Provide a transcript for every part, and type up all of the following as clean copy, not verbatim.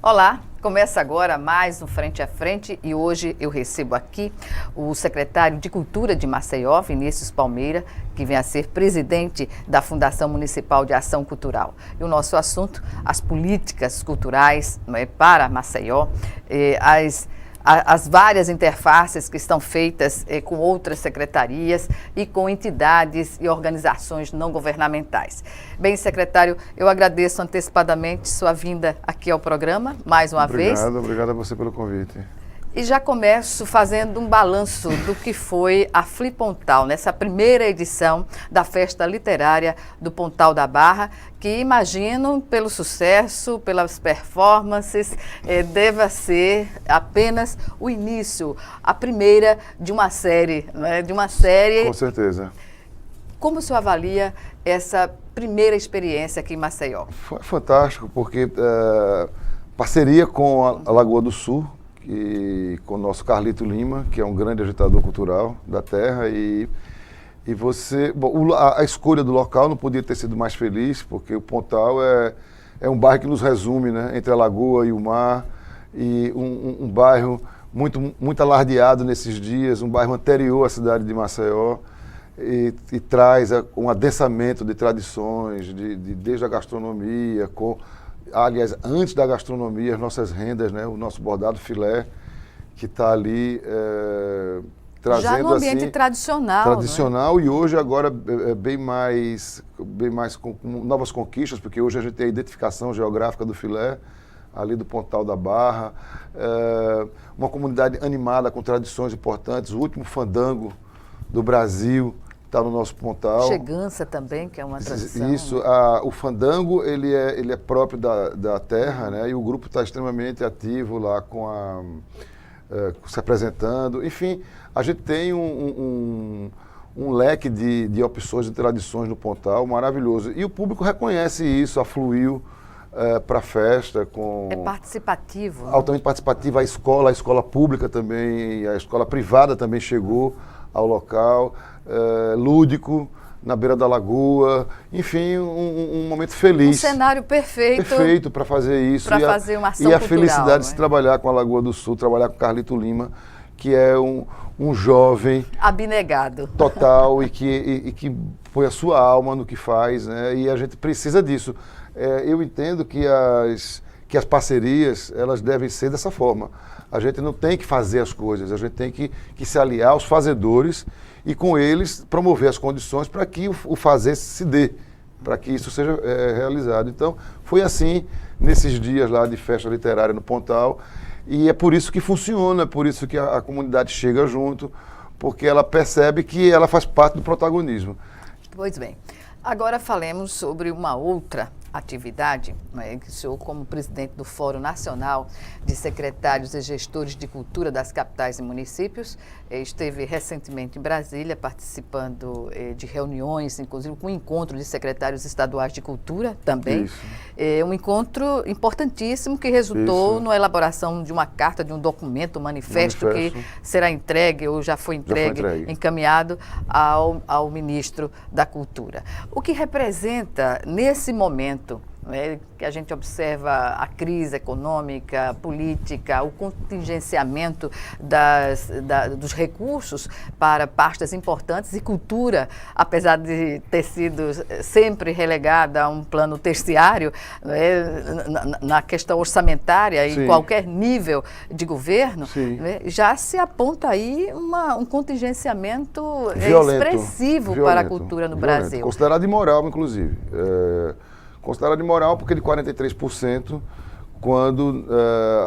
Olá, começa agora mais um Frente a Frente e hoje eu recebo aqui o secretário de Cultura de Maceió, Vinícius Palmeira, que vem a ser presidente da Fundação Municipal de Ação Cultural. E o nosso assunto, as políticas culturais para Maceió, as várias interfaces que estão feitas com outras secretarias e com entidades e organizações não governamentais. Bem, secretário, eu agradeço antecipadamente sua vinda aqui ao programa, mais uma vez. Obrigado a você pelo convite. E já começo fazendo um balanço do que foi a Fli Pontal, nessa primeira edição da Festa Literária do Pontal da Barra, que imagino, pelo sucesso, pelas performances, deva ser apenas o início, a primeira de uma série, né? Com certeza. Como o senhor avalia essa primeira experiência aqui em Maceió? Foi fantástico, porque parceria com a Lagoa do Sul, e com o nosso Carlito Lima, que é um grande agitador cultural da terra, e você... Bom, a escolha do local não podia ter sido mais feliz, porque o Pontal é um bairro que nos resume, né, entre a lagoa e o mar, e um bairro muito alardeado nesses dias, um bairro anterior à cidade de Maceió, e traz um adensamento de tradições, desde a gastronomia, aliás, antes da gastronomia, as nossas rendas, né? O nosso bordado filé, que está ali trazendo já no ambiente assim, tradicional, né? E hoje agora bem mais com novas conquistas, porque hoje a gente tem a identificação geográfica do filé, ali do Pontal da Barra, uma comunidade animada com tradições importantes, o último fandango do Brasil está no nosso Pontal. Chegança também, que é uma tradição. Isso, o fandango ele é próprio da terra, né? E o grupo está extremamente ativo lá se apresentando. Enfim, a gente tem um leque de opções e tradições no Pontal maravilhoso. E o público reconhece isso, afluiu para a festa. É participativo. Né? Altamente participativo. A escola pública também, a escola privada também chegou ao local. Lúdico, na beira da lagoa, enfim, um momento feliz. Um cenário perfeito. Perfeito para fazer isso. Para fazer uma ação cultural. E a cultural, felicidade de se trabalhar com a Lagoa do Sul, trabalhar com Carlito Lima, que é um jovem... abnegado. Total, e que põe a sua alma no que faz, né? E a gente precisa disso. Eu entendo que as parcerias, elas devem ser dessa forma. A gente não tem que fazer as coisas, a gente tem que se aliar aos fazedores e com eles promover as condições para que o fazer se dê, para que isso seja realizado. Então, foi assim nesses dias lá de festa literária no Pontal, e é por isso que funciona, é por isso que a comunidade chega junto, porque ela percebe que ela faz parte do protagonismo. Pois bem, agora falemos sobre uma outra atividade, né, que o senhor, como presidente do Fórum Nacional de Secretários e Gestores de Cultura das Capitais e Municípios, esteve recentemente em Brasília participando de reuniões, inclusive com um encontro de secretários estaduais de cultura também. Um encontro importantíssimo que resultou na elaboração de uma carta, de um documento, um manifesto que será entregue ou já foi entregue, encaminhado ao ministro da Cultura. O que representa nesse momento, que a gente observa a crise econômica, política, o contingenciamento dos recursos para pastas importantes, e cultura, apesar de ter sido sempre relegada a um plano terciário, na questão orçamentária, em qualquer nível de governo, já se aponta aí um contingenciamento expressivo para a cultura no Brasil. Considerado imoral, inclusive. Considerado imoral porque de 43%, quando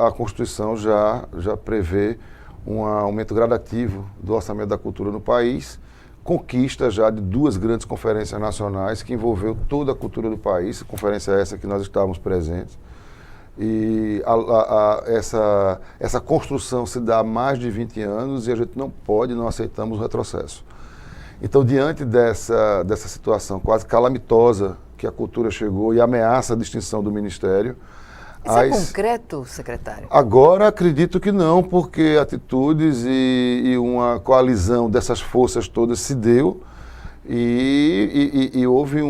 a Constituição já prevê um aumento gradativo do orçamento da cultura no país, conquista já de 2 grandes conferências nacionais que envolveu toda a cultura do país, conferência essa que nós estávamos presentes. E essa construção se dá há mais de 20 anos e a gente não aceitamos o retrocesso. Então, diante dessa situação quase calamitosa que a cultura chegou e ameaça a distinção do Ministério. Isso é concreto, secretário? Agora acredito que não, porque atitudes e uma coalizão dessas forças todas se deu e houve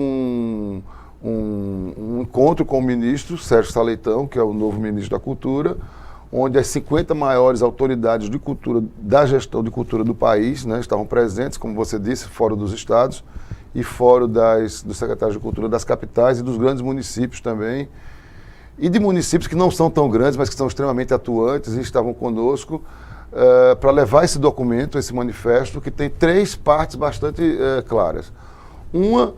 um encontro com o ministro Sérgio Saleitão, que é o novo ministro da Cultura, onde as 50 maiores autoridades de cultura, da gestão de cultura do país, né, estavam presentes, como você disse, fora dos estados e fora dos secretários de cultura das capitais e dos grandes municípios também, e de municípios que não são tão grandes, mas que são extremamente atuantes e estavam conosco para levar esse documento, esse manifesto, que tem 3 partes bastante claras. Uma,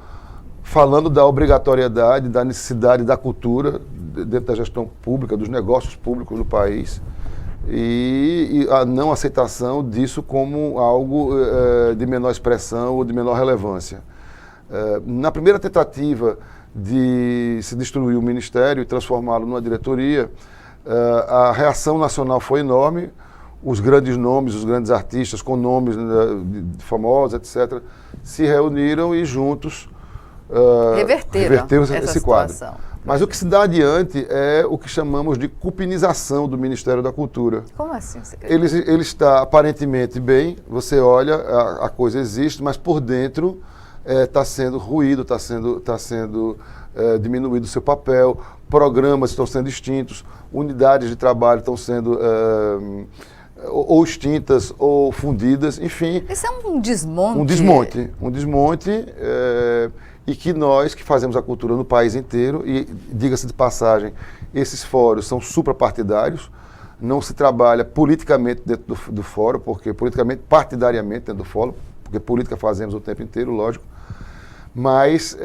falando da obrigatoriedade, da necessidade da cultura dentro da gestão pública, dos negócios públicos do país, e a não aceitação disso como algo de menor expressão ou de menor relevância. Na primeira tentativa de se destruir o Ministério e transformá-lo numa diretoria, a reação nacional foi enorme. Os grandes nomes, os grandes artistas com nomes famosos, etc., se reuniram e juntos reverteram esse quadro. Mas o que se dá adiante é o que chamamos de cupinização do Ministério da Cultura. Como assim, secretário? Ele está aparentemente bem, você olha, a coisa existe, mas por dentro está sendo ruído, está sendo diminuído o seu papel, programas estão sendo extintos, unidades de trabalho estão sendo ou extintas ou fundidas, enfim. Isso é um desmonte. Um desmonte e que nós, que fazemos a cultura no país inteiro, e diga-se de passagem, esses fóruns são suprapartidários, não se trabalha politicamente dentro do fórum, porque politicamente, partidariamente dentro do fórum, porque política fazemos o tempo inteiro, lógico, mas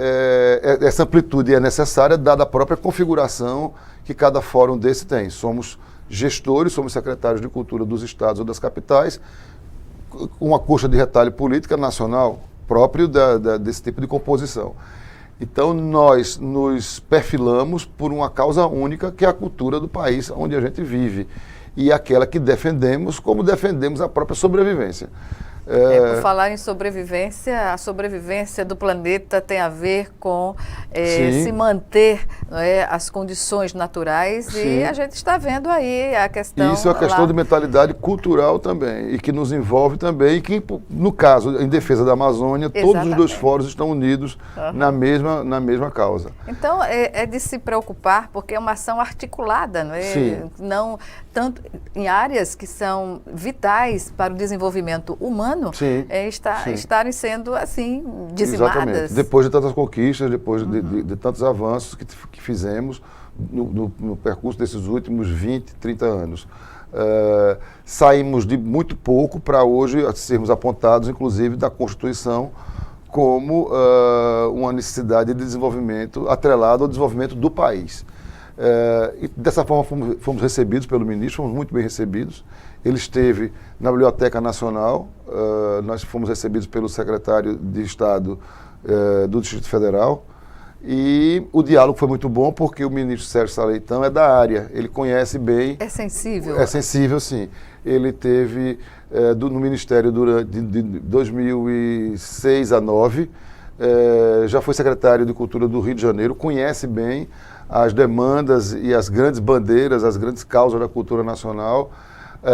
essa amplitude é necessária dada a própria configuração que cada fórum desse tem. Somos gestores, somos secretários de cultura dos estados ou das capitais, uma coxa de retalho política nacional próprio desse tipo de composição. Então nós nos perfilamos por uma causa única, que é a cultura do país onde a gente vive, e aquela que defendemos como defendemos a própria sobrevivência. Por falar em sobrevivência, a sobrevivência do planeta tem a ver com se manter, as condições naturais. Sim. E a gente está vendo aí a questão... Isso é uma questão de mentalidade cultural também, e que nos envolve também, e que, no caso, em defesa da Amazônia, exatamente, todos os 2 fóruns estão unidos na mesma causa. Então, é de se preocupar, porque é uma ação articulada, não é? Sim. Não tanto em áreas que são vitais para o desenvolvimento humano, estarem sendo assim dizimadas. Exatamente. Depois de tantas conquistas, depois de tantos avanços que fizemos no percurso desses últimos 20, 30 anos. Saímos de muito pouco para hoje sermos apontados, inclusive, da Constituição como uma necessidade de desenvolvimento atrelada ao desenvolvimento do país. E dessa forma fomos recebidos pelo ministro, fomos muito bem recebidos. Ele esteve na Biblioteca Nacional, nós fomos recebidos pelo secretário de Estado do Distrito Federal, e o diálogo foi muito bom porque o ministro Sérgio Saleitão é da área, ele conhece bem. É sensível? É sensível, sim. Ele teve no Ministério de 2006 a 2009, já foi secretário de Cultura do Rio de Janeiro, conhece bem as demandas e as grandes bandeiras, as grandes causas da cultura nacional.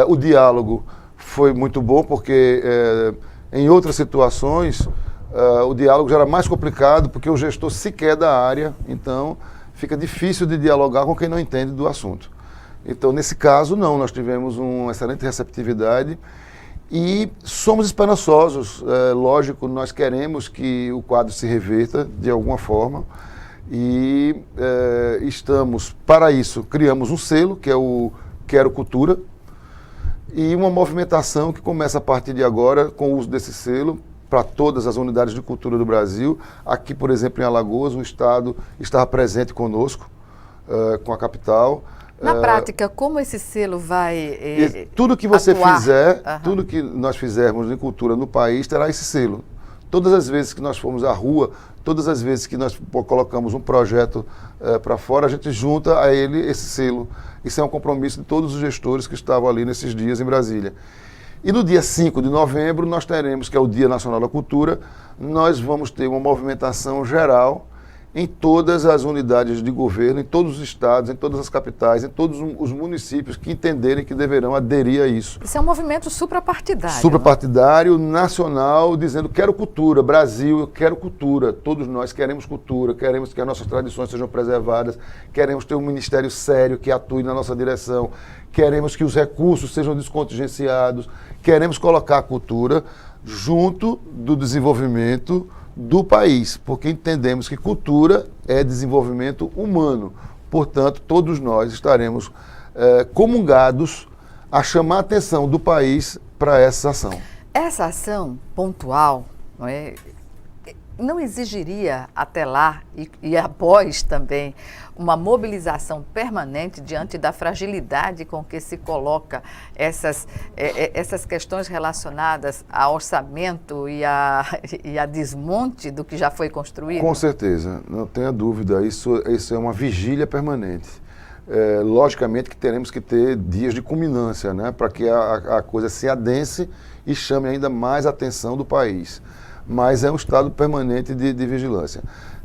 O diálogo foi muito bom porque em outras situações o diálogo já era mais complicado porque o gestor sequer é da área, então fica difícil de dialogar com quem não entende do assunto. Então, nesse caso, não, nós tivemos uma excelente receptividade e somos esperançosos. Lógico, nós queremos que o quadro se reverta de alguma forma e estamos, para isso, criamos um selo, que é o Quero Cultura, e uma movimentação que começa a partir de agora com o uso desse selo para todas as unidades de cultura do Brasil. Aqui, por exemplo, em Alagoas, o Estado estava presente conosco, com a capital. Na prática, como esse selo vai tudo que você atuar? Fizer, tudo que nós fizermos em cultura no país terá esse selo. Todas as vezes que nós formos à rua, todas as vezes que nós colocamos um projeto para fora, a gente junta a ele esse selo. Isso é um compromisso de todos os gestores que estavam ali nesses dias em Brasília. E no dia 5 de novembro nós teremos, que é o Dia Nacional da Cultura, nós vamos ter uma movimentação geral em todas as unidades de governo, em todos os estados, em todas as capitais, em todos os municípios que entenderem que deverão aderir a isso. Isso é um movimento suprapartidário. Suprapartidário, nacional, dizendo quero cultura, Brasil, eu quero cultura, todos nós queremos cultura, queremos que as nossas tradições sejam preservadas, queremos ter um ministério sério que atue na nossa direção, queremos que os recursos sejam descontingenciados, queremos colocar a cultura junto do desenvolvimento do país, porque entendemos que cultura é desenvolvimento humano. Portanto, todos nós estaremos comungados a chamar a atenção do país para essa ação. Essa ação pontual, não exigiria até lá e após também uma mobilização permanente diante da fragilidade com que se coloca essas questões relacionadas a orçamento e a desmonte do que já foi construído? Com certeza, não tenha dúvida, isso é uma vigília permanente. Logicamente que teremos que ter dias de culminância, né, para que a coisa se adense e chame ainda mais a atenção do país. Mas é um estado permanente de vigilância.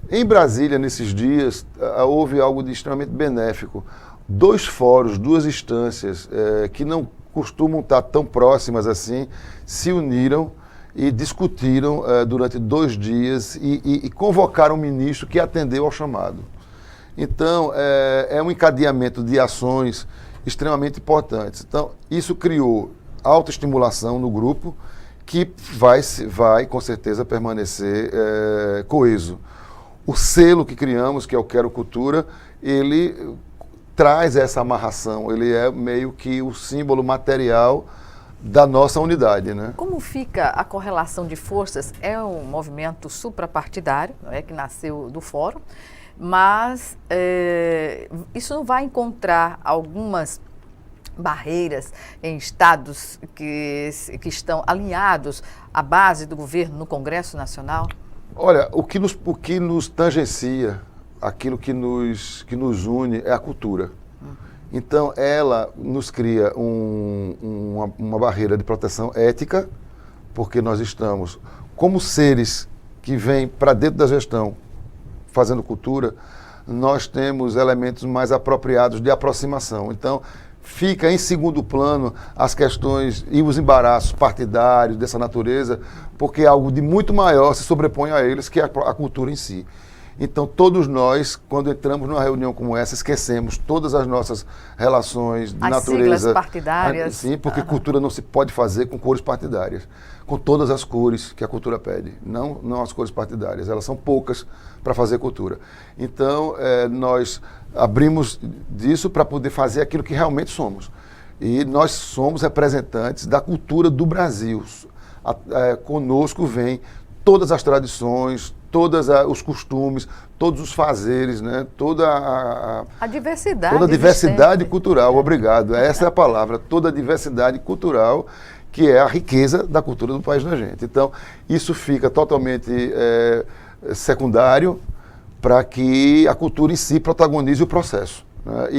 Em Brasília, nesses dias, houve algo de extremamente benéfico. 2 fóruns, 2 instâncias que não costumam estar tão próximas assim, se uniram e discutiram durante 2 dias e convocaram um ministro que atendeu ao chamado. Então, é um encadeamento de ações extremamente importantes. Então, isso criou autoestimulação no grupo, que vai com certeza permanecer coeso. O selo que criamos, que é o Quero Cultura, ele traz essa amarração, ele é meio que o símbolo material da nossa unidade, né? Como fica a correlação de forças? É um movimento suprapartidário, que nasceu do Fórum, mas isso não vai encontrar algumas barreiras em estados que estão alinhados à base do governo no Congresso Nacional? Olha, o que nos tangencia, aquilo que nos une é a cultura. Então, ela nos cria uma barreira de proteção ética, porque nós estamos, como seres que vêm para dentro da gestão fazendo cultura, nós temos elementos mais apropriados de aproximação. Então, fica em segundo plano as questões e os embaraços partidários dessa natureza, porque algo de muito maior se sobrepõe a eles, que é a cultura em si. Então, todos nós, quando entramos numa reunião como essa, esquecemos todas as nossas relações de natureza. As siglas partidárias. Sim, porque cultura não se pode fazer com cores partidárias, com todas as cores que a cultura pede, não as cores partidárias, elas são poucas para fazer cultura. Então, nós abrimos disso para poder fazer aquilo que realmente somos. E nós somos representantes da cultura do Brasil. Conosco vem todas as tradições, todos os costumes, todos os fazeres, né? Toda a diversidade. Toda a diversidade cultural, obrigado. Essa é a palavra, toda a diversidade cultural, que é a riqueza da cultura do país da gente. Então, isso fica totalmente secundário para que a cultura em si protagonize o processo, né?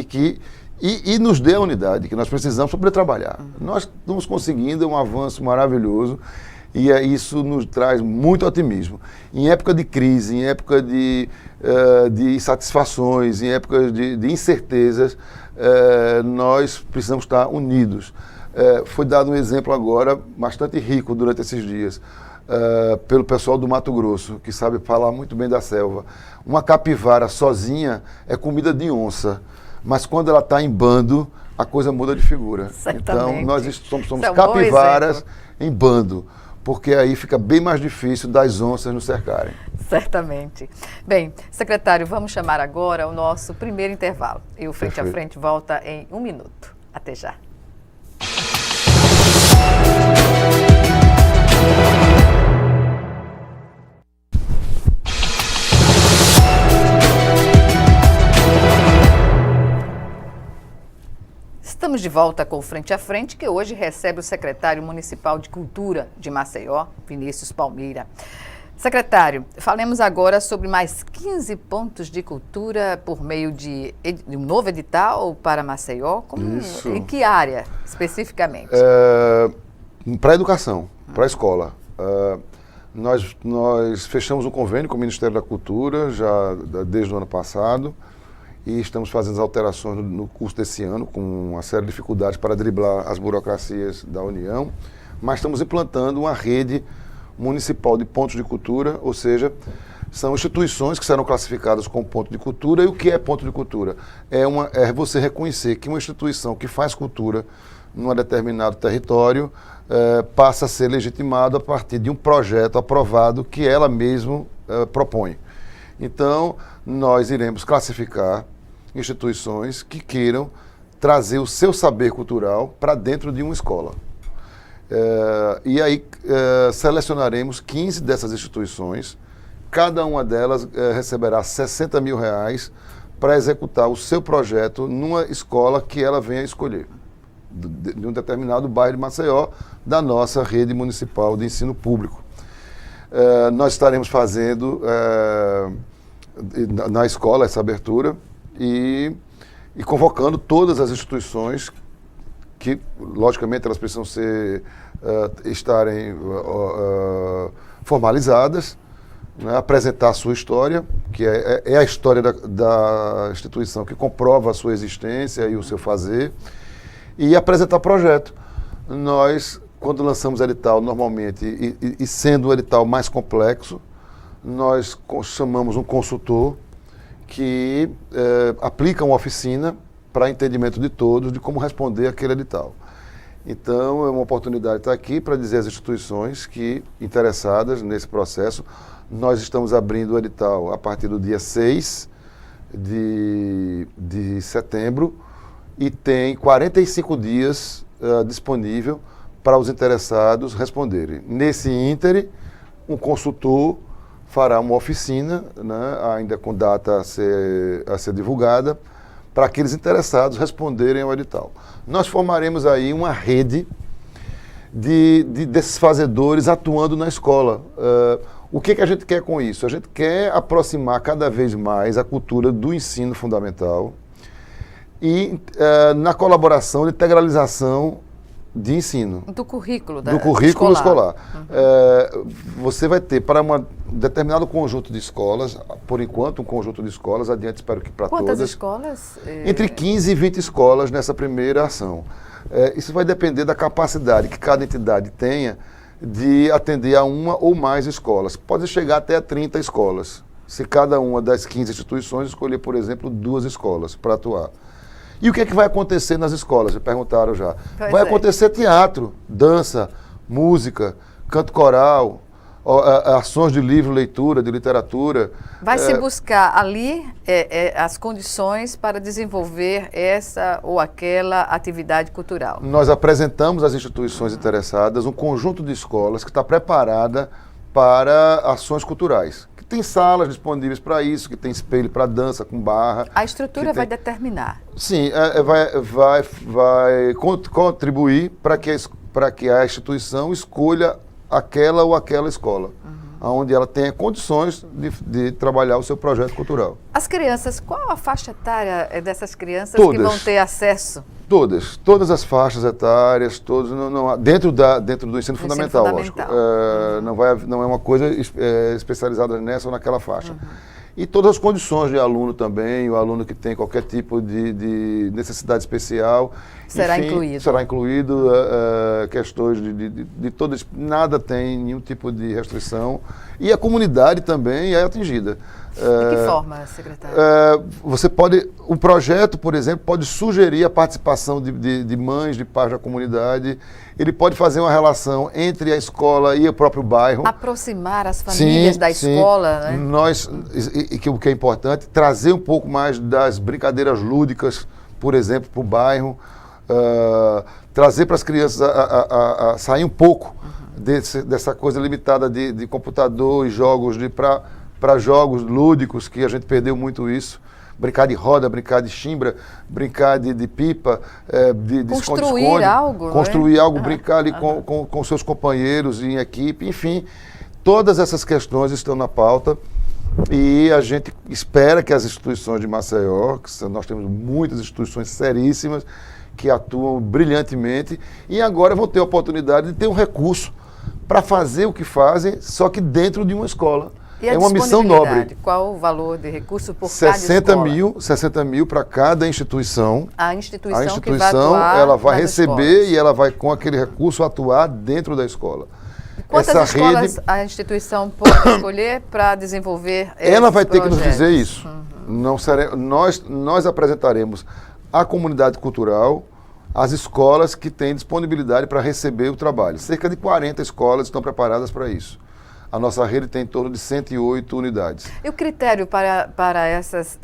E nos dê a unidade que nós precisamos para poder trabalhar. Nós estamos conseguindo um avanço maravilhoso e isso nos traz muito otimismo. Em época de crise, em época de insatisfações, em época de incertezas, nós precisamos estar unidos. Foi dado um exemplo agora bastante rico durante esses dias, pelo pessoal do Mato Grosso, que sabe falar muito bem da selva. Uma capivara sozinha é comida de onça, mas quando ela está em bando, a coisa muda de figura. Certamente. Então, nós somos capivaras em bando, porque aí fica bem mais difícil das onças nos cercarem. Certamente. Bem, secretário, vamos chamar agora o nosso primeiro intervalo. E o Frente a Frente volta em 1 minuto. Até já. Estamos de volta com o Frente a Frente, que hoje recebe o secretário municipal de Cultura de Maceió, Vinícius Palmeira. Secretário, falemos agora sobre mais 15 pontos de cultura por meio de um novo edital para Maceió. Isso. Em que área, especificamente? Para a educação, para a escola. Nós fechamos um convênio com o Ministério da Cultura já desde o ano passado e estamos fazendo as alterações no curso desse ano com uma série de dificuldades para driblar as burocracias da União, mas estamos implantando uma rede municipal de pontos de cultura, ou seja, são instituições que serão classificadas como ponto de cultura. E o que é ponto de cultura? É você reconhecer que uma instituição que faz cultura num determinado território passa a ser legitimado a partir de um projeto aprovado que ela mesma propõe. Então, nós iremos classificar instituições que queiram trazer o seu saber cultural para dentro de uma escola. E aí selecionaremos 15 dessas instituições, cada uma delas receberá R$60 mil para executar o seu projeto numa escola que ela venha escolher, de um determinado bairro de Maceió, da nossa rede municipal de ensino público. Nós estaremos fazendo na escola essa abertura e convocando todas as instituições que, logicamente, elas precisam estarem formalizadas, né, apresentar a sua história, que é a história da instituição que comprova a sua existência e o seu fazer, e apresentar projeto. Nós, quando lançamos edital, normalmente, e sendo o edital mais complexo, nós chamamos um consultor que aplica uma oficina para entendimento de todos de como responder aquele edital. Então, é uma oportunidade de estar aqui para dizer às instituições que, interessadas nesse processo, nós estamos abrindo o edital a partir do dia 6 de setembro e tem 45 dias disponível para os interessados responderem. Nesse íntere, um consultor fará uma oficina, né, ainda com data a ser divulgada, para aqueles interessados responderem ao edital. Nós formaremos aí uma rede desses fazedores atuando na escola. O que a gente quer com isso? A gente quer aproximar cada vez mais a cultura do ensino fundamental e na colaboração de integralização de ensino. Do currículo escolar. Você vai ter para um determinado conjunto de escolas, por enquanto um conjunto de escolas, adiante espero que para todas. Quantas escolas? Entre 15 e 20 escolas nessa primeira ação. Isso vai depender da capacidade que cada entidade tenha de atender a uma ou mais escolas. Pode chegar até a 30 escolas, se cada uma das 15 instituições escolher, por exemplo, 2 escolas para atuar. E o que é que vai acontecer nas escolas? Me perguntaram já. Vai acontecer teatro, dança, música, canto coral, ações de livro, leitura, de literatura. Vai se buscar ali as condições para desenvolver essa ou aquela atividade cultural. Nós apresentamos às instituições interessadas um conjunto de escolas que está preparada para ações culturais. Tem salas disponíveis para isso, que tem espelho para dança, com barra. A estrutura vai determinar. Sim, vai contribuir para que a instituição escolha aquela ou aquela escola, onde ela tenha condições de trabalhar o seu projeto cultural. As crianças, qual a faixa etária dessas crianças Todas. Que vão ter acesso? Todas as faixas etárias, todos, dentro do ensino fundamental, lógico. Não é uma coisa especializada nessa ou naquela faixa. E todas as condições de aluno também, o aluno que tem qualquer tipo de necessidade especial. Será incluído. Será incluído, questões de todas, nada tem nenhum tipo de restrição. E a comunidade também é atingida. De que forma, secretário? O projeto, por exemplo, pode sugerir a participação de mães, de pais da comunidade. Ele pode fazer uma relação entre a escola e o próprio bairro. Aproximar as famílias da escola, né? O que é importante, trazer um pouco mais das brincadeiras lúdicas, por exemplo, para o bairro. Trazer para as crianças a sair um pouco dessa coisa limitada de computador e jogos, para jogos lúdicos, que a gente perdeu muito isso. Brincar de roda, brincar de chimbra, brincar de pipa, de esconde-esconde. Construir algo. Construir algo, brincar ali com seus companheiros em equipe, enfim. Todas essas questões estão na pauta e a gente espera que as instituições de Maceió, nós temos muitas instituições seríssimas, que atuam brilhantemente e agora vão ter a oportunidade de ter um recurso para fazer o que fazem, só que dentro de uma escola. E a é uma missão nobre. Qual o valor de recurso por cada escola? 60 mil para cada instituição. A instituição que vai atuar ela vai receber escolas. E ela vai, com aquele recurso, atuar dentro da escola. Quantas escolas a instituição pode escolher para desenvolver esse Ela vai ter projeto? que nos dizer isso. Nós apresentaremos a comunidade cultural, as escolas que têm disponibilidade para receber o trabalho. Cerca de 40 escolas estão preparadas para isso. A nossa rede tem em torno de 108 unidades. E o critério para essas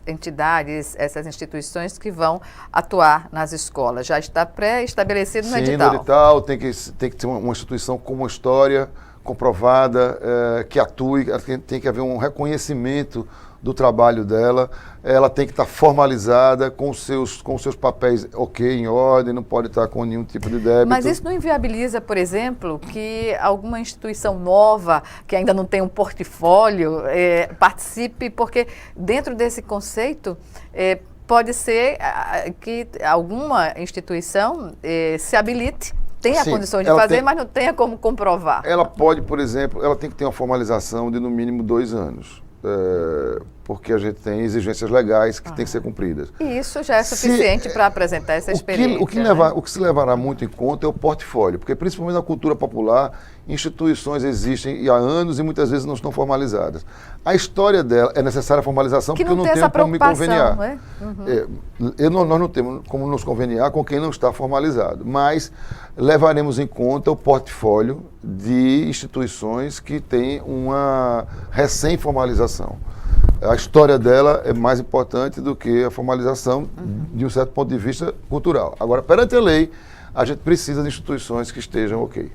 entidades, essas instituições que vão atuar nas escolas? Já está pré-estabelecido no edital? Sim, no edital tem que ser uma instituição com uma história comprovada, que atue, tem que haver um reconhecimento do trabalho dela, ela tem que estar formalizada com os seus papéis em ordem, não pode estar com nenhum tipo de débito. Mas isso não inviabiliza, por exemplo, que alguma instituição nova, que ainda não tem um portfólio, participe, porque dentro desse conceito pode ser que alguma instituição se habilite, tenha condições de fazer, mas não tenha como comprovar. Ela pode, por exemplo, ela tem que ter uma formalização de no mínimo 2 anos. Porque a gente tem exigências legais que têm que ser cumpridas. E isso já é suficiente para apresentar essa experiência. O que se levará muito em conta é o portfólio, porque principalmente na cultura popular, instituições existem há anos e muitas vezes não estão formalizadas. A história dela é necessária a formalização, porque eu não tenho como me conveniar. Nós não temos como nos conveniar com quem não está formalizado, mas levaremos em conta o portfólio de instituições que têm uma recém-formalização. A história dela é mais importante do que a formalização de um certo ponto de vista cultural. Agora, perante a lei, a gente precisa de instituições que estejam ok.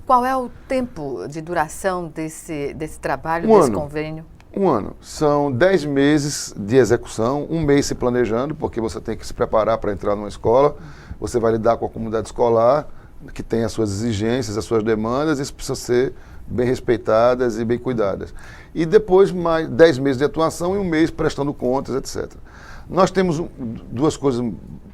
Qual é o tempo de duração desse trabalho, desse convênio? 1 ano. São 10 meses de execução, 1 mês se planejando, porque você tem que se preparar para entrar numa escola, você vai lidar com a comunidade escolar, que tem as suas exigências, as suas demandas, isso precisa ser bem respeitadas e bem cuidadas. E depois mais 10 meses de atuação e 1 mês prestando contas, etc. Nós temos 2 coisas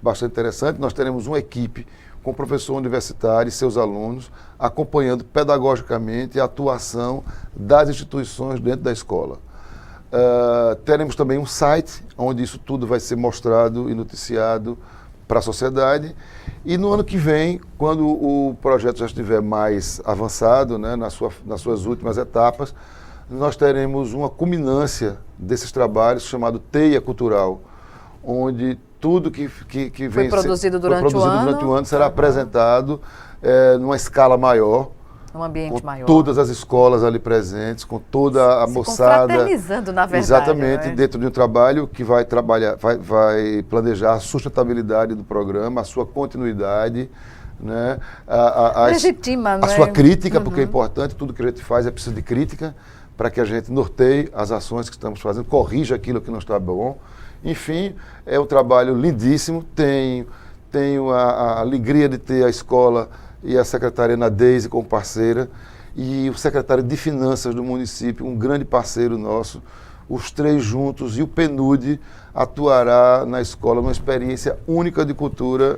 bastante interessantes. Nós teremos uma equipe com professor universitário e seus alunos acompanhando pedagogicamente a atuação das instituições dentro da escola. Teremos também um site onde isso tudo vai ser mostrado e noticiado para a sociedade. E no ano que vem, quando o projeto já estiver mais avançado, né, nas suas últimas etapas, nós teremos uma culminância desses trabalhos chamado Teia Cultural, onde tudo que foi produzido durante o ano será apresentado numa escala maior, um ambiente maior. Todas as escolas ali presentes, com toda a moçada. Confraternizando, na verdade. Exatamente, dentro de um trabalho que vai trabalhar, vai planejar a sustentabilidade do programa, a sua continuidade, né? Legitima, a sua crítica, porque é importante, tudo que a gente faz é preciso de crítica, para que a gente norteie as ações que estamos fazendo, corrija aquilo que não está bom. Enfim, é um trabalho lindíssimo, tenho a alegria de ter a escola e a secretária Nadeise como parceira, e o secretário de Finanças do município, um grande parceiro nosso. Os 3 juntos, e o PNUD atuará na escola numa experiência única de cultura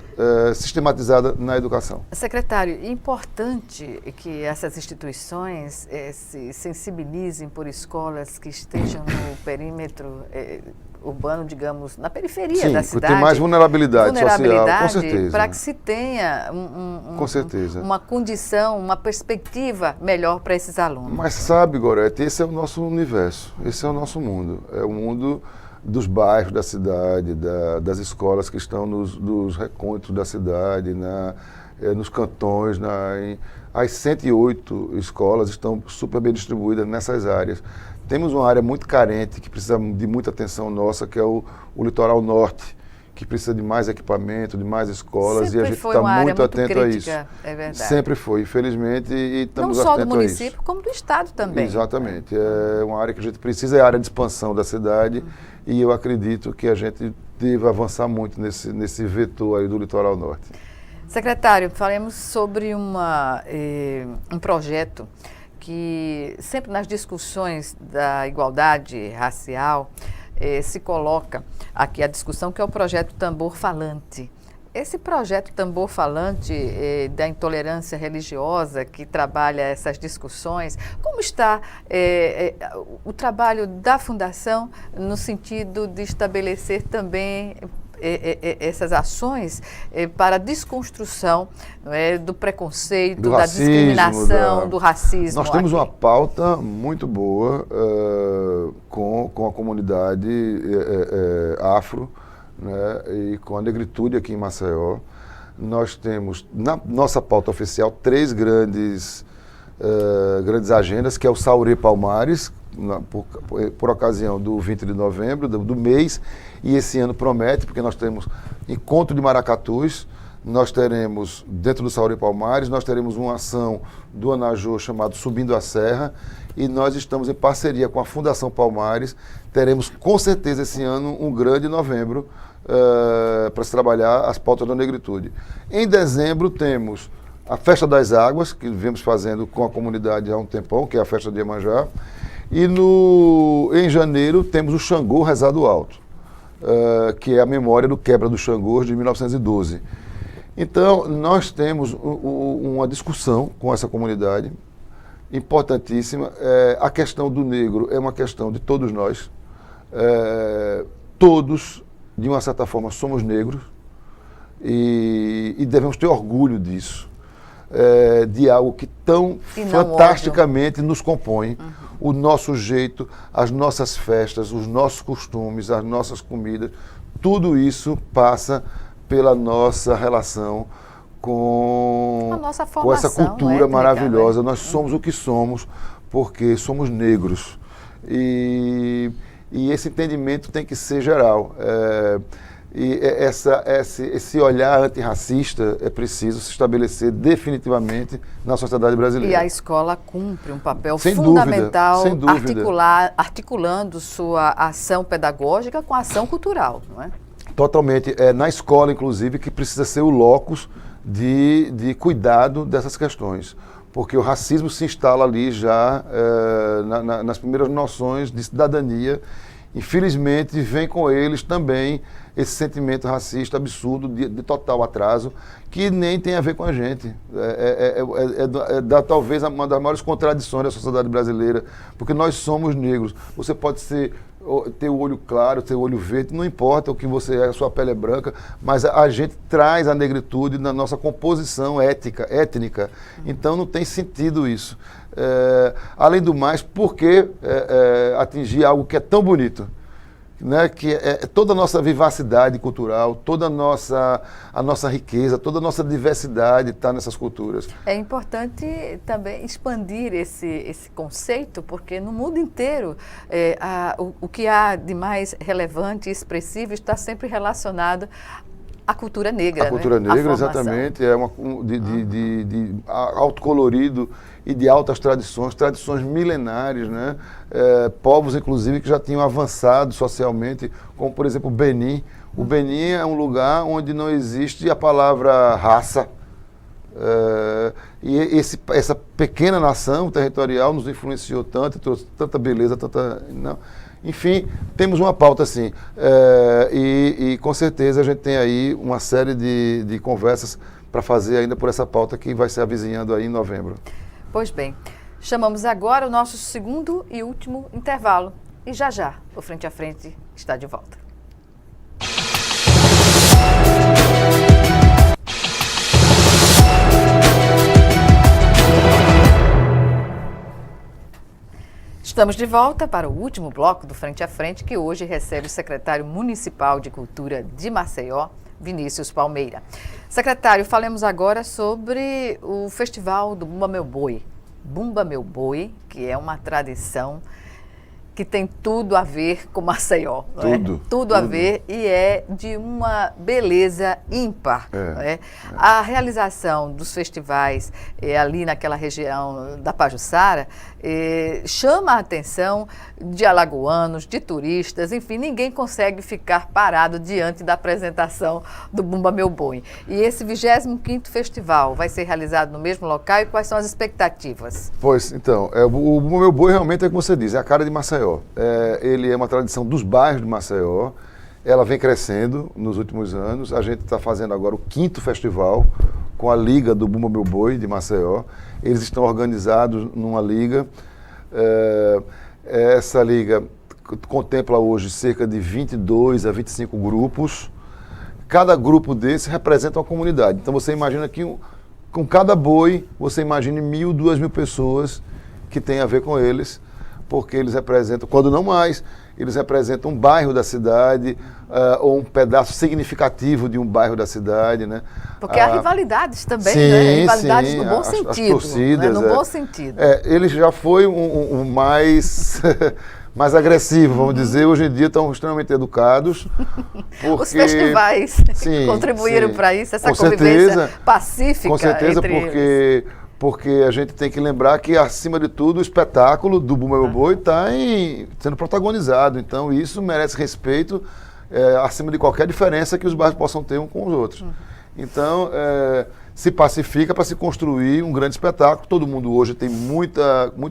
sistematizada na educação. Secretário, é importante que essas instituições se sensibilizem por escolas que estejam no perímetro urbano, digamos, na periferia da cidade. Tem mais vulnerabilidade social, com certeza. Para que se tenha com certeza. Uma condição, uma perspectiva melhor para esses alunos. Mas sabe, Gorete, esse é o nosso universo, esse é o nosso mundo. É o mundo dos bairros da cidade, das escolas que estão nos recônditos da cidade, nos cantões. As 108 escolas estão super bem distribuídas nessas áreas. Temos uma área muito carente, que precisa de muita atenção nossa, que é o litoral norte, que precisa de mais equipamento, de mais escolas, e a gente está muito atento a isso. É verdade. Sempre foi, infelizmente, e estamos atentos a isso. Não só do município, como do estado também. Exatamente. É uma área que a gente precisa, é a área de expansão da cidade, e eu acredito que a gente deve avançar muito nesse vetor aí do litoral norte. Secretário, falemos sobre um projeto que sempre nas discussões da igualdade racial se coloca aqui a discussão, que é o projeto Tambor Falante. Esse projeto Tambor Falante da intolerância religiosa, que trabalha essas discussões, como está o trabalho da Fundação no sentido de estabelecer também essas ações para a desconstrução, não é, do preconceito, do da racismo, discriminação, do racismo? Nós temos aqui uma pauta muito boa com a comunidade afro, né, e com a negritude aqui em Maceió. Nós temos, na nossa pauta oficial, 3 grandes agendas, que é o Saurê Palmares, por ocasião do 20 de novembro, do mês, e esse ano promete, porque nós temos Encontro de Maracatus, nós teremos, dentro do Saurê Palmares, nós teremos uma ação do Anajô chamado Subindo a Serra, e nós estamos em parceria com a Fundação Palmares, teremos com certeza esse ano um grande novembro para se trabalhar as pautas da negritude. Em dezembro temos a Festa das Águas, que viemos fazendo com a comunidade há um tempão, que é a Festa de Iemanjá, e em janeiro temos o Xangô Rezado Alto, que é a memória do quebra do Xangô de 1912. Então, nós temos uma discussão com essa comunidade importantíssima. A questão do negro é uma questão de todos nós. Todos, de uma certa forma, somos negros e devemos ter orgulho disso, de algo que tão fantasticamente nos compõe. O nosso jeito, as nossas festas, os nossos costumes, as nossas comidas, tudo isso passa pela nossa relação com essa cultura étnica, maravilhosa. Né? Nós somos o que somos porque somos negros. E esse entendimento tem que ser geral. Esse olhar antirracista é preciso se estabelecer definitivamente na sociedade brasileira. E a escola cumpre um papel fundamental, sem dúvida, articulando sua ação pedagógica com a ação cultural, não é? Totalmente. É na escola, inclusive, que precisa ser o locus de cuidado dessas questões. Porque o racismo se instala ali já nas primeiras noções de cidadania. Infelizmente, vem com eles também esse sentimento racista absurdo de total atraso, que nem tem a ver com a gente. Talvez uma das maiores contradições da sociedade brasileira, porque nós somos negros. Você pode ter o olho claro, ter o olho verde, não importa o que você é, a sua pele é branca, mas a gente traz a negritude na nossa composição étnica. Então não tem sentido isso. Além do mais, por que atingir algo que é tão bonito? Né, que toda a nossa vivacidade cultural, toda a nossa riqueza, toda a nossa diversidade está nessas culturas. É importante também expandir esse conceito, porque no mundo inteiro o que há de mais relevante e expressivo está sempre relacionado à cultura negra. A cultura negra, exatamente, é de alto colorido e de altas tradições milenares, né? Povos, inclusive, que já tinham avançado socialmente, como, por exemplo, o Benin. O Benin é um lugar onde não existe a palavra raça. E essa pequena nação territorial nos influenciou tanto, trouxe tanta beleza, não. Enfim, temos uma pauta assim. E com certeza a gente tem aí uma série de conversas para fazer ainda por essa pauta que vai se avizinhando aí em novembro. Pois bem, chamamos agora o nosso segundo e último intervalo. E já, o Frente a Frente está de volta. Estamos de volta para o último bloco do Frente a Frente, que hoje recebe o secretário municipal de Cultura de Maceió, Vinícius Palmeira. Secretário, falemos agora sobre o festival do Bumba Meu Boi. Bumba Meu Boi, que é uma tradição que tem tudo a ver com Maceió. Tudo a ver, e é de uma beleza ímpar. A realização dos festivais ali naquela região da Pajuçara chama a atenção de alagoanos, de turistas, enfim, ninguém consegue ficar parado diante da apresentação do Bumba Meu Boi. E esse 25º festival vai ser realizado no mesmo local, e quais são as expectativas? Pois, então, o Bumba Meu Boi realmente é como você diz, é a cara de Maceió. Ele é uma tradição dos bairros de Maceió, ela vem crescendo nos últimos anos. A gente está fazendo agora o 5º festival com a Liga do Bumba Meu Boi, de Maceió. Eles estão organizados numa liga. Essa liga contempla hoje cerca de 22 a 25 grupos. Cada grupo desse representa uma comunidade. Então você imagina que com cada boi, você imagine 1.000, 2.000 pessoas que tem a ver com eles, porque eles representam, quando não mais, eles representam um bairro da cidade, ou um pedaço significativo de um bairro da cidade, né? Porque há rivalidades também, sim, né? Rivalidades sim, no bom as sentido. torcidas, né? No bom sentido. Ele já foi um mais, mais agressivo, vamos dizer. Hoje em dia estão extremamente educados. Porque, os festivais contribuíram para isso, essa convivência pacífica. Com certeza, entre porque a gente tem que lembrar que, acima de tudo, o espetáculo do Bumba Meu Boi está sendo protagonizado. Então, isso merece respeito, acima de qualquer diferença que os bairros possam ter um com os outros. Então, se pacifica para se construir um grande espetáculo. Todo mundo hoje tem muito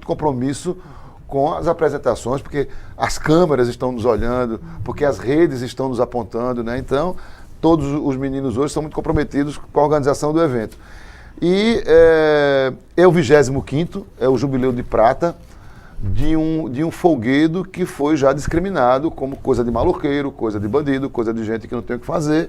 compromisso com as apresentações, porque as câmeras estão nos olhando, porque as redes estão nos apontando, né? Então, todos os meninos hoje são muito comprometidos com a organização do evento. E é o 25º, é o Jubileu de Prata de um folguedo que foi já discriminado como coisa de maloqueiro, coisa de bandido, coisa de gente que não tem o que fazer.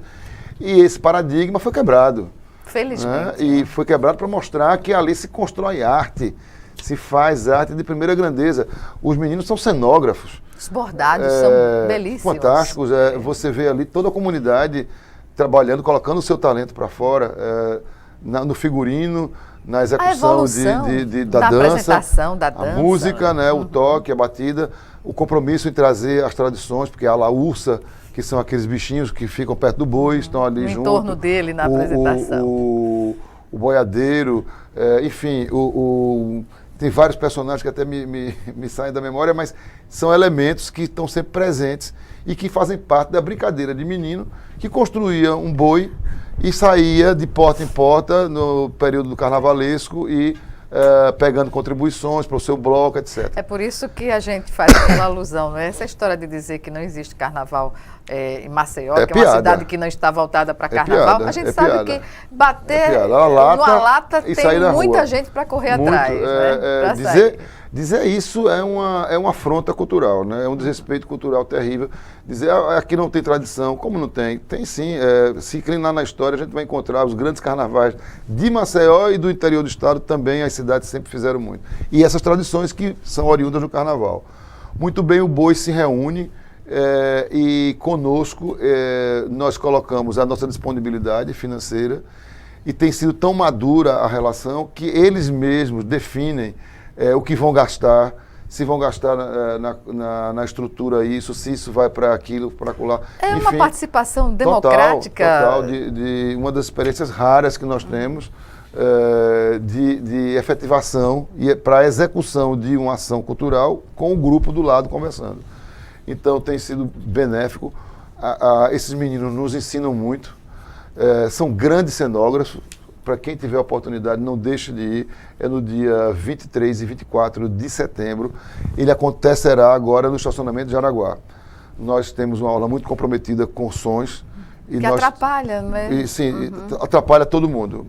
E esse paradigma foi quebrado. Felizmente. Né? E foi quebrado para mostrar que ali se constrói arte, se faz arte de primeira grandeza. Os meninos são cenógrafos. Os bordados são belíssimos. Fantásticos. Você vê ali toda a comunidade trabalhando, colocando o seu talento para fora. No figurino, na execução da dança, apresentação da dança, a música, né, o toque, a batida, o compromisso em trazer as tradições, porque há lá a ursa, que são aqueles bichinhos que ficam perto do boi, estão ali junto. Em torno dele na apresentação. O boiadeiro, enfim, tem vários personagens que até me saem da memória, mas são elementos que estão sempre presentes e que fazem parte da brincadeira de menino que construía um boi e saía de porta em porta no período do carnavalesco e pegando contribuições para o seu bloco, etc. É por isso que a gente faz aquela alusão, não é? Essa história de dizer que não existe carnaval em Maceió, que é uma cidade que não está voltada para carnaval, a gente sabe que bater numa lata tem muita gente para correr atrás. Dizer isso é uma afronta cultural, né? É um desrespeito cultural terrível. Dizer aqui não tem tradição, como não tem? Tem sim. Se inclinar na história, a gente vai encontrar os grandes carnavais de Maceió e do interior do estado também, as cidades sempre fizeram muito. E essas tradições que são oriundas do carnaval. Muito bem, o boi se reúne e conosco nós colocamos a nossa disponibilidade financeira e tem sido tão madura a relação que eles mesmos definem o que vão gastar, se vão gastar na estrutura isso, se isso vai para aquilo, para acolá. Enfim, uma participação democrática. Total de uma das experiências raras que nós temos de efetivação e para a execução de uma ação cultural com o grupo do lado conversando. Então tem sido benéfico. Esses meninos nos ensinam muito, são grandes cenógrafos. Para quem tiver a oportunidade, não deixe de ir. É no dia 23 e 24 de setembro. Ele acontecerá agora no estacionamento de Jaraguá. Nós temos uma aula muito comprometida com sons. Que atrapalha, né? Sim, atrapalha todo mundo.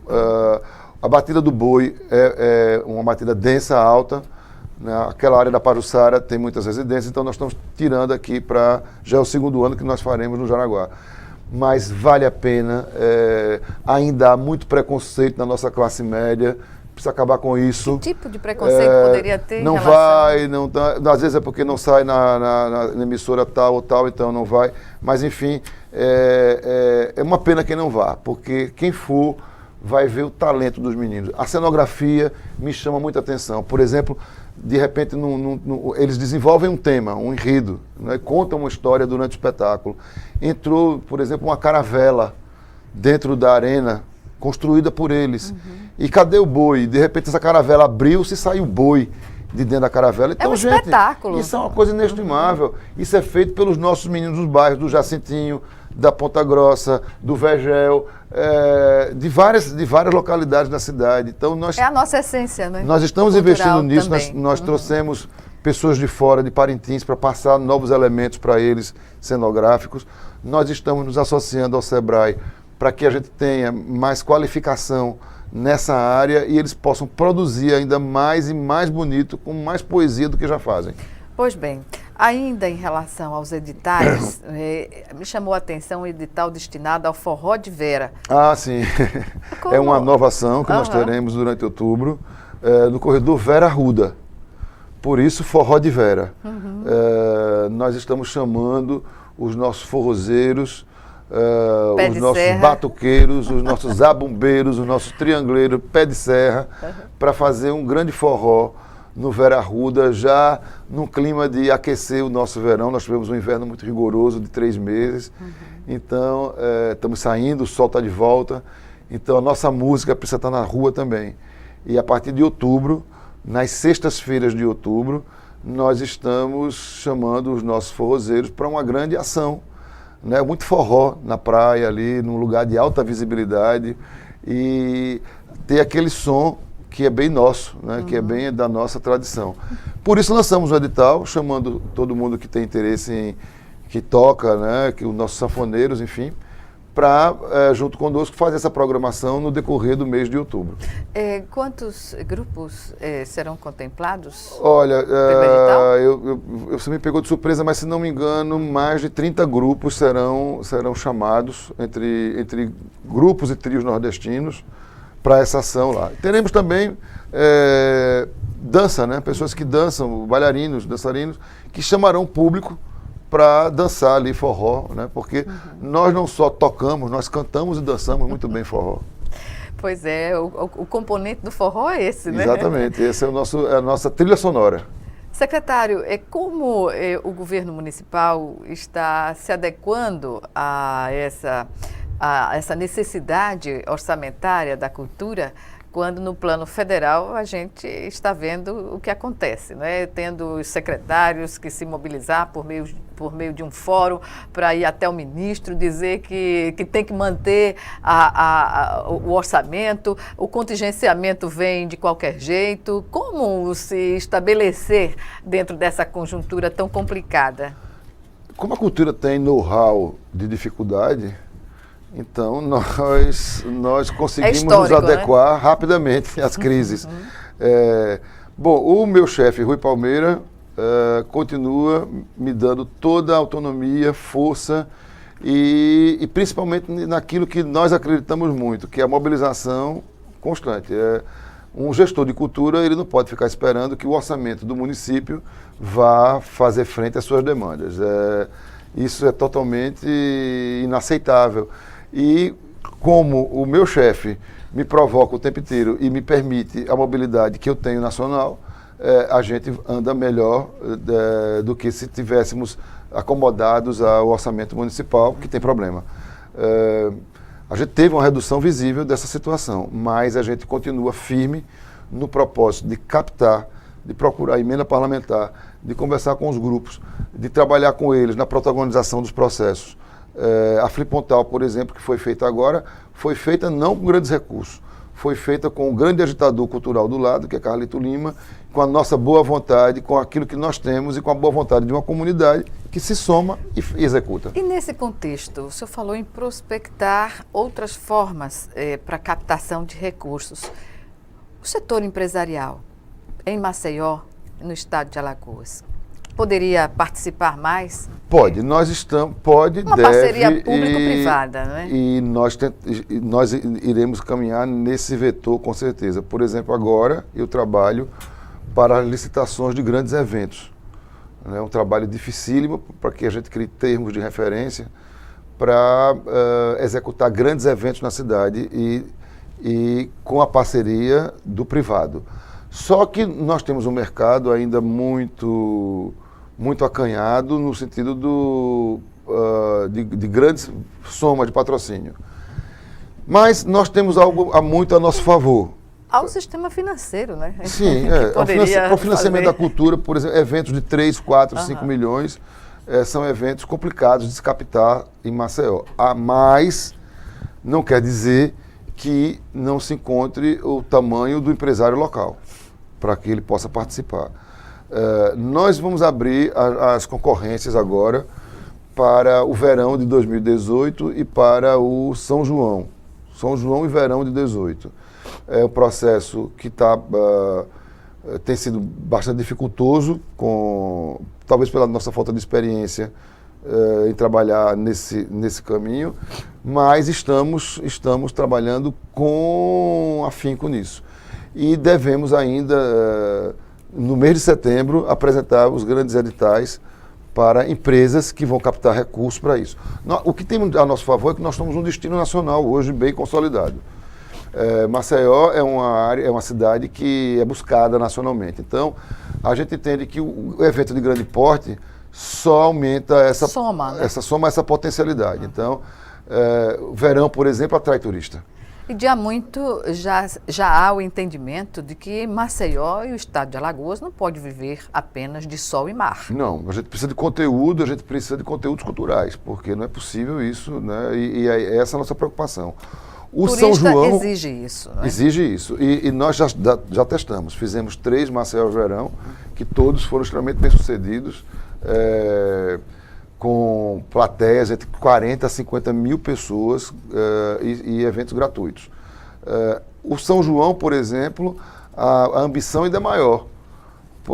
A batida do boi é uma batida densa, alta. Né? Aquela área da Pajuçara tem muitas residências, então nós estamos tirando aqui para... Já é o 2º ano que nós faremos no Jaraguá. Mas vale a pena, ainda há muito preconceito na nossa classe média, precisa acabar com isso. Que tipo de preconceito poderia ter? Não vai, não tá, às vezes é porque não sai na emissora tal ou tal, então não vai. Mas enfim, é uma pena quem não vá, porque quem for vai ver o talento dos meninos. A cenografia me chama muita atenção. Por exemplo, de repente eles desenvolvem um tema, um enredo, né? Contam uma história durante o espetáculo. Entrou, por exemplo, uma caravela dentro da arena, construída por eles. E cadê o boi? De repente essa caravela abriu-se e saiu o boi de dentro da caravela. Então, gente, espetáculo. Isso é uma coisa inestimável. Isso é feito pelos nossos meninos dos bairros, do Jacintinho, da Ponta Grossa, do Vegel, de várias localidades da cidade. Então, é a nossa essência, né? Nós estamos investindo nisso, nós trouxemos pessoas de fora, de Parintins, para passar novos elementos para eles, cenográficos. Nós estamos nos associando ao Sebrae para que a gente tenha mais qualificação nessa área e eles possam produzir ainda mais e mais bonito, com mais poesia do que já fazem. Pois bem, ainda em relação aos editais, me chamou a atenção o edital destinado ao Forró de Vera. Ah, sim. Como? É uma inovação que nós teremos durante outubro, no corredor Vera Arruda. Por isso, Forró de Vera. Nós estamos chamando os nossos forrozeiros, os nossos batuqueiros, os nossos zabumbeiros, os nossos triangleiros, pé de serra, para fazer um grande forró no Vera Arruda, já num clima de aquecer o nosso verão. Nós tivemos um inverno muito rigoroso de 3 meses, então estamos saindo, o sol está de volta, então a nossa música precisa estar na rua também. E a partir de outubro, nas sextas-feiras de outubro, nós estamos chamando os nossos forrozeiros para uma grande ação, né? Muito forró na praia ali, num lugar de alta visibilidade, e ter aquele som que é bem nosso, né? Que é bem da nossa tradição. Por isso lançamos um edital, chamando todo mundo que tem interesse que toca, né? Que os nossos sanfoneiros, enfim, para, junto conosco, fazer essa programação no decorrer do mês de outubro. Quantos grupos serão contemplados? Olha, você me pegou de surpresa, mas se não me engano, mais de 30 grupos serão chamados, entre grupos e trios nordestinos, para essa ação lá. Teremos também dança, né? Pessoas que dançam, bailarinos, dançarinos, que chamarão o público para dançar ali forró, né? Porque nós não só tocamos, nós cantamos e dançamos muito bem forró. Pois é, o componente do forró é esse, né? Exatamente, esse é a nossa trilha sonora. Secretário, como o governo municipal está se adequando a essa necessidade orçamentária da cultura, quando no plano federal a gente está vendo o que acontece, né? Tendo os secretários que se mobilizar por meio de um fórum para ir até o ministro, dizer que tem que manter o orçamento, o contingenciamento vem de qualquer jeito. Como se estabelecer dentro dessa conjuntura tão complicada? Como a cultura tem know-how de dificuldade, então nós conseguimos nos adequar, né, rapidamente às crises. Bom, o meu chefe, Rui Palmeira, continua me dando toda a autonomia, força e principalmente naquilo que nós acreditamos muito, que é a mobilização constante. Um gestor de cultura, ele não pode ficar esperando que o orçamento do município vá fazer frente às suas demandas. Isso é totalmente inaceitável. E como o meu chefe me provoca o tempo inteiro e me permite a mobilidade que eu tenho nacional, a gente anda melhor do que se tivéssemos acomodados ao orçamento municipal, que tem problema. A gente teve uma redução visível dessa situação, mas a gente continua firme no propósito de captar, de procurar emenda parlamentar, de conversar com os grupos, de trabalhar com eles na protagonização dos processos. A Flipontal, por exemplo, que foi feita agora, foi feita não com grandes recursos, foi feita com um grande agitador cultural do lado, que é Carlito Lima, com a nossa boa vontade, com aquilo que nós temos e com a boa vontade de uma comunidade que se soma e executa. E nesse contexto, o senhor falou em prospectar outras formas para captação de recursos. O setor empresarial em Maceió, no estado de Alagoas, poderia participar mais? Pode, nós estamos, pode, uma deve. Uma parceria público-privada, não é? E nós iremos caminhar nesse vetor com certeza. Por exemplo, agora eu trabalho para licitações de grandes eventos. É um trabalho dificílimo para que a gente crie termos de referência para executar grandes eventos na cidade e com a parceria do privado. Só que nós temos um mercado ainda muito acanhado no sentido de grandes somas de patrocínio. Mas nós temos algo muito a nosso favor. Há o sistema financeiro, né? Sim, o financiamento da cultura, por exemplo, eventos de 3, 4, 5 milhões, são eventos complicados de se captar em Maceió. Mas não quer dizer que não se encontre o tamanho do empresário local, para que ele possa participar. Nós vamos abrir as concorrências agora para o verão de 2018 e para o São João. São João e verão de 2018. É um processo que tem sido bastante dificultoso, talvez pela nossa falta de experiência em trabalhar nesse caminho, mas estamos trabalhando com afinco nisso. E devemos ainda, no mês de setembro, apresentar os grandes editais para empresas que vão captar recursos para isso. O que tem a nosso favor é que nós somos um destino nacional hoje bem consolidado. Maceió é uma cidade que é buscada nacionalmente. Então, a gente entende que o evento de grande porte só aumenta essa potencialidade. Então, o verão, por exemplo, atrai turista. E de há muito já há o entendimento de que Maceió e o estado de Alagoas não pode viver apenas de sol e mar. Não, a gente precisa de conteúdo, a gente precisa de conteúdos culturais, porque não é possível isso, né? E essa é a nossa preocupação. O São João exige isso, não é? Exige isso. E nós já testamos. Fizemos 3 Maceió Verão, que todos foram extremamente bem-sucedidos, com plateias entre 40 a 50 mil pessoas e eventos gratuitos. O São João, por exemplo, a ambição ainda é maior.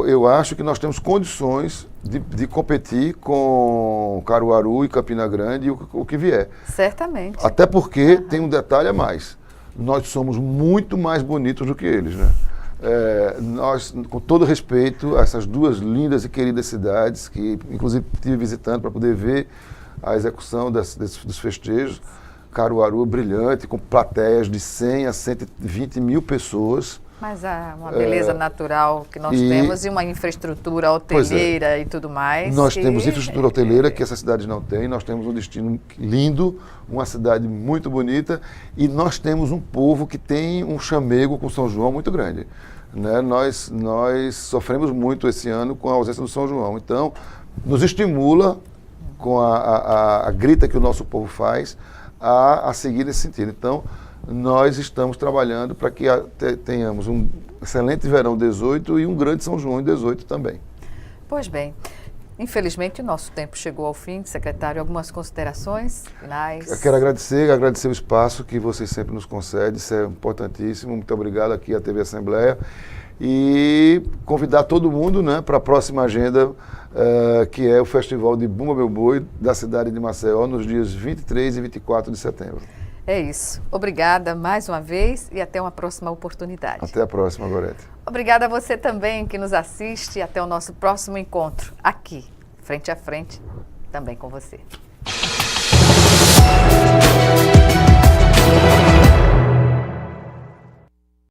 Eu acho que nós temos condições de competir com Caruaru e Campina Grande e o que vier. Certamente. Até porque tem um detalhe a mais. Nós somos muito mais bonitos do que eles, né? Nós, com todo respeito a essas 2 lindas e queridas cidades, que inclusive estive visitando para poder ver a execução dos festejos, Caruaru brilhante, com plateias de 100 a 120 mil pessoas. Mas há uma beleza natural que nós temos e uma infraestrutura hoteleira e tudo mais. Nós temos infraestrutura hoteleira que essas cidades não têm, nós temos um destino lindo, uma cidade muito bonita e nós temos um povo que tem um chamego com São João muito grande. Né? Nós sofremos muito esse ano com a ausência do São João, então nos estimula com a grita que o nosso povo faz a seguir nesse sentido. Então, nós estamos trabalhando para que tenhamos um excelente verão 18 e um grande São João em 18 também. Pois bem, infelizmente o nosso tempo chegou ao fim, secretário. Algumas considerações finais? Eu quero agradecer o espaço que vocês sempre nos concedem, isso é importantíssimo. Muito obrigado aqui à TV Assembleia e convidar todo mundo, né, para a próxima agenda, que é o Festival de Bumba Meu Boi da cidade de Maceió, nos dias 23 e 24 de setembro. É isso. Obrigada mais uma vez e até uma próxima oportunidade. Até a próxima, Gorete. Obrigada a você também que nos assiste e até o nosso próximo encontro aqui, frente a frente, também com você.